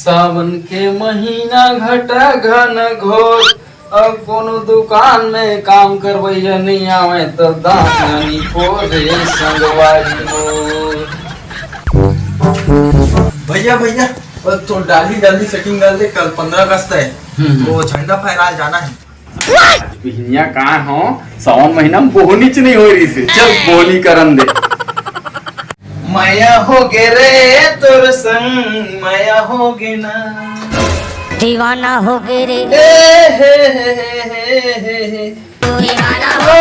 सावन के महीना घटा घन घोर, अब कोनो दुकान में काम करवैया नहीं आवे तो दानी पोरे संगवारी मोर। भैया भैया तो जल्दी सेटिंग कर दे, कल 15 अगस्त है तो झंडा फहराए जाना है। बिहनिया कहाँ हो, सावन महीना में बोहनीच नहीं हो रही से, चल बोली करन दे। माया हो गे रे तोर संग, माया हो गे ना, दीवाना हो गे रे, दीवाना हो।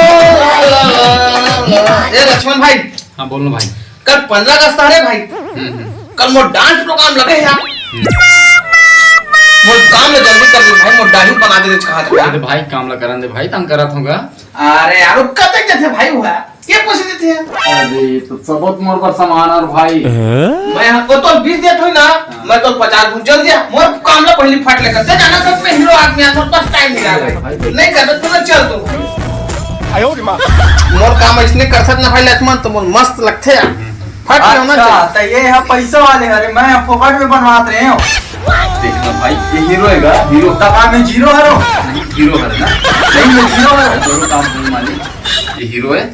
ए लक्ष्मण भाई। हाँ बोलो भाई। कल 15 अगस्त है भाई, कल मोर डांस प्रोग्राम लगे है। मोर काम ले जल्दी कर दे भाई, मोर दाढ़ी बना दे कहा था। अरे भाई काम ला करन दे भाई, तंग करत होगा। अरे यार कब तक जथे भाई हुआ के पूछ देते हैं। अरे तो सबोत मोर पर सामान और भाई मैं वो तो 20 देत हुई ना, मैं तो 50 दूं जल्दी आ। मोर काम ला पहली फट ले करते जाना, सब में हीरो आदमी आ, मोर पास टाइम नहीं आ रहा नहीं कर तो मैं चल तू आयो रे मां। मोर काम इसने कर सकत ना भाई लक्ष्मण, तो मोर मस्त लगथे यार फट होना चाहिए। तो ये है पैसा वाले, अरे मैं फोकट में बनवात रहे हो। देखना भाई ये हीरो हैगा, हीरो तका में जीरो है रो, नहीं हीरो है ना, नहीं मैं जीरो है। दोनों काम करने वाले ये हीरो है।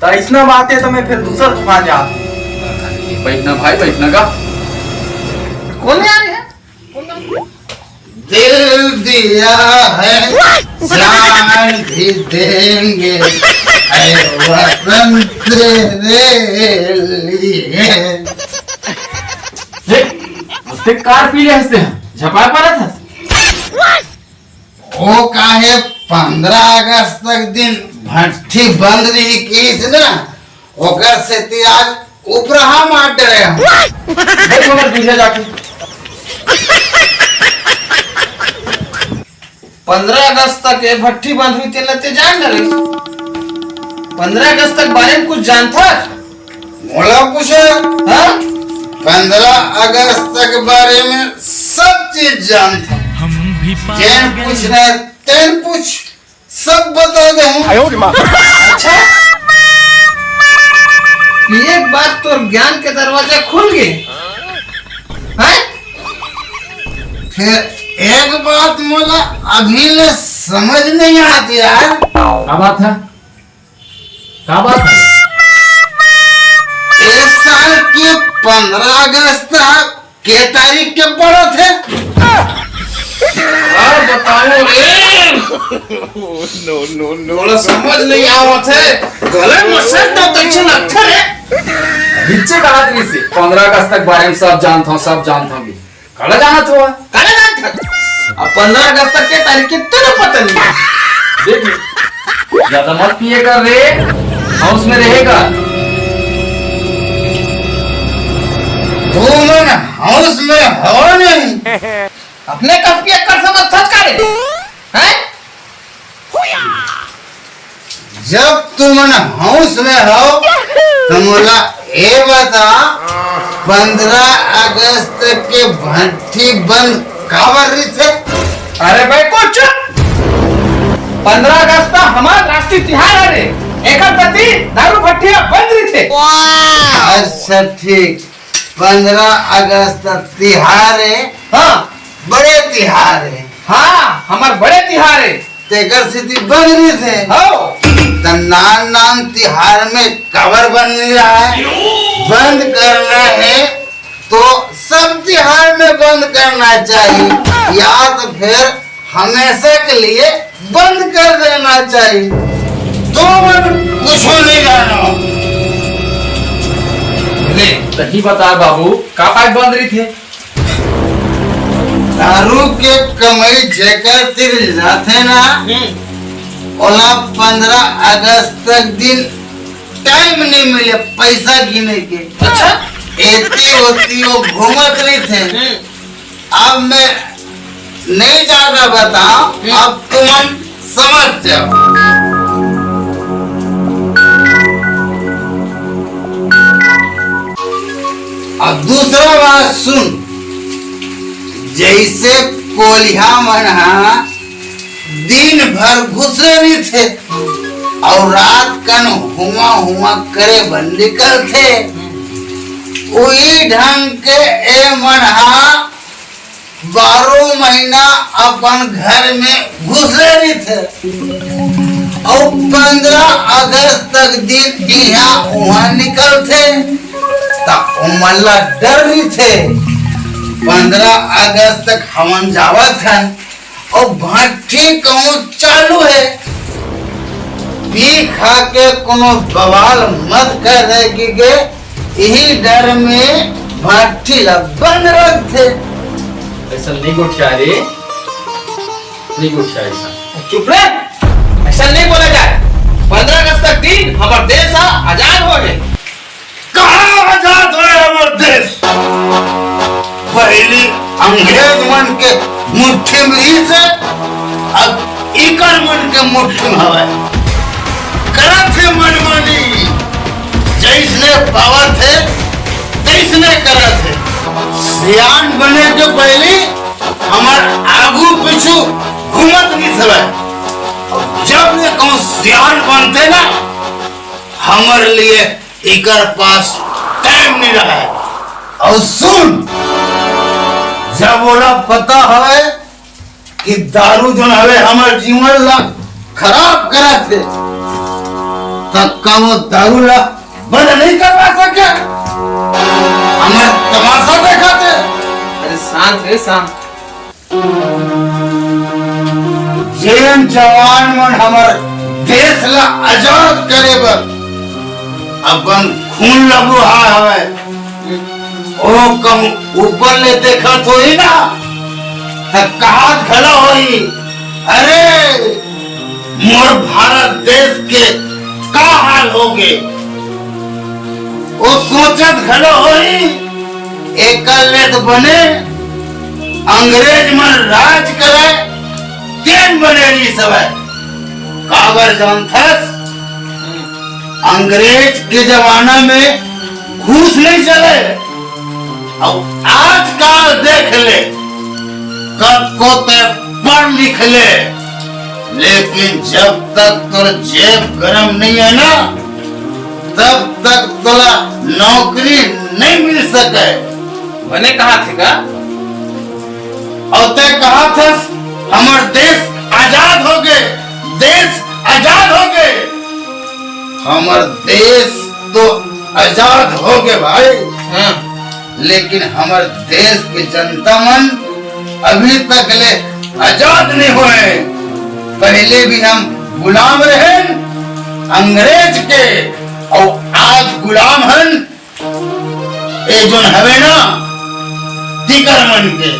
तो इसना बात है तो मैं फिर दूसरा दुकान जा। बैठना भाई बैठना का कौन आ रही है। दिल दिया है जान भी देंगे ऐ वतन तेरे लिए। उससे कार पी ले हंसते हैं झपा पा रहा था। वो काहे 15 अगस्त तक दिन भट्टी बंद रही किस ना, ओकर से ती आज उपरहा मार डरे हम। देखो मैं पीछे जाके 15 अगस्त तक ये भट्टी बंद हुई थी, लते जान ना रही। 15 अगस्त तक बारे में कुछ जानता मोला पूछे हाँ? 15 अगस्त तक बारे में सब चीज जानता, जैन पूछ रहे तेन पूछ, सब बता दे हूँ। अच्छा एक बात तो ज्ञान के दरवाजे खुल गए हैं? फिर एक बात मोला अभी ले समझ नहीं आती यार। क्या बात है, क्या बात है। इस साल की 15 अगस्त के तारीख के पड़े थे। बताओ रे। नो समझ नहीं आवत है, गले में से तो दक्षिण अक्षर है। नीचे कहा थी से 15 अगस्त तक बारे में सब जानता हूँ, सब जानता हूँ। कल जाना था काले जान था। अब 15 अगस्त तक के तारीख की तेरे पता नहीं। देख ज्यादा मत पिए कर रे, हाउस में रहेगा। तू मन हाउस में हो नहीं, अपने कब पिए कर समझ सच करे हैं? जब तू मन हाउस में हो तो मोला ये बता 15 अगस्त के भट्टी बंद काबर रही थे। अरे भाई कुछ 15 अगस्त हमारा राष्ट्रीय त्योहार है रे, एकर प्रति दारू भट्टियां बंद रही थे। अच्छा ठीक, 15 अगस्त तिहार है। हाँ बड़े तिहार है। हाँ हमारे बड़े त्योहार है। तेकर स्थिति बन रही थे हो तो नान तिहार में कवर बन नहीं रहा है। बंद करना है तो सब तिहार में बंद करना चाहिए, या तो फिर हमेशा के लिए बंद कर देना चाहिए। तो कुछ नहीं करना। सही बता बाबू, का पाइप बंद रही थी। दारू के कमाई जेकर तिर जाते ना, ओला 15 अगस्त तक दिन टाइम नहीं मिले पैसा गिने के। अच्छा एती होती वो घूमत रही थे। अब मैं नहीं ज्यादा बताओ, अब तुम समझ जाओ। अब दूसरा बात सुन, जैसे कोलिया मना दिन भर घुसे नहीं थे और रात कन हुआ हुआ करे बन निकल थे, वही ढंग के ए मनहा 12 महीना अपन घर में घुसे रही थे और 15 अगस्त तक दिन यहाँ वहाँ निकलते तब उमल्ला डर रही थे। 15 अगस्त तक हमन जावत हन और भट्टी कहूँ चालू है। पी खा के कोनो बवाल मत कर रहे कि यही डर में भट्टी ला बंद रखते। ऐसा नहीं गुठिया रे, नहीं गुठिया ऐसा। चुप रहे, ऐसा नहीं बोला जाए। 15 अगस्त तक दिन हमार देश आजाद हो गए। कहाँ आजाद हुए हमार देश? पहली अंग्रेज मन के मुट्ठी में ही से अब इकर मन के मुट्ठी में हवे। करत थे मनमानी, जैसने पावत है तैसने करत है। सियान बने के पहले हमार आगू पीछू घूमत नहीं सवे। जब ये कौन सियान बनते ना हमारे लिए इकर पास टाइम नहीं रहा है। और सुन, जब बोला पता है कि दारू जो हवे हमारे जीवन ला खराब करा थे तब का वो दारू ला बंद नहीं करवा सके। हमें तमाशा देखा थे। अरे शांत रे शांत। जैन जवान मन हमार देश ला आजाद करे बर अपन खून ला बुहा हवे ओ कम ऊपर ले देखा तो ही ना तब कहा खड़ा होई। अरे मोर भारत देश के का हाल होगे वो सोचत खड़ा होई। एकल बने अंग्रेज मन राज करे तेन बने नहीं सब काबर जानथस। अंग्रेज के जमाना में घूस नहीं चले और आजकल देख ले कब को ते पढ़ लिख ले लेकिन जब तक तुर जेब गरम नहीं है ना तब तक तुला नौकरी नहीं मिल सके। मैंने कहा थे का और ते कहा था हमार देश आजाद हो गए, देश आजाद हो गए। हमार देश तो आजाद हो गए भाई। हाँ। लेकिन हमार देश की जनता मन अभी तक ले आजाद नहीं हुए। पहले भी हम गुलाम रहे अंग्रेज के और आज गुलाम हन ए जोन हवे ना तिकर मन के।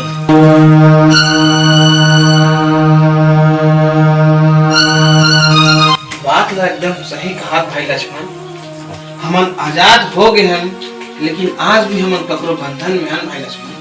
बात ला एकदम सही कहा भाई लक्ष्मण। हमन आजाद हो गए हैं लेकिन आज भी हमन ककरो बंधन में हन भाई लक्ष्मण।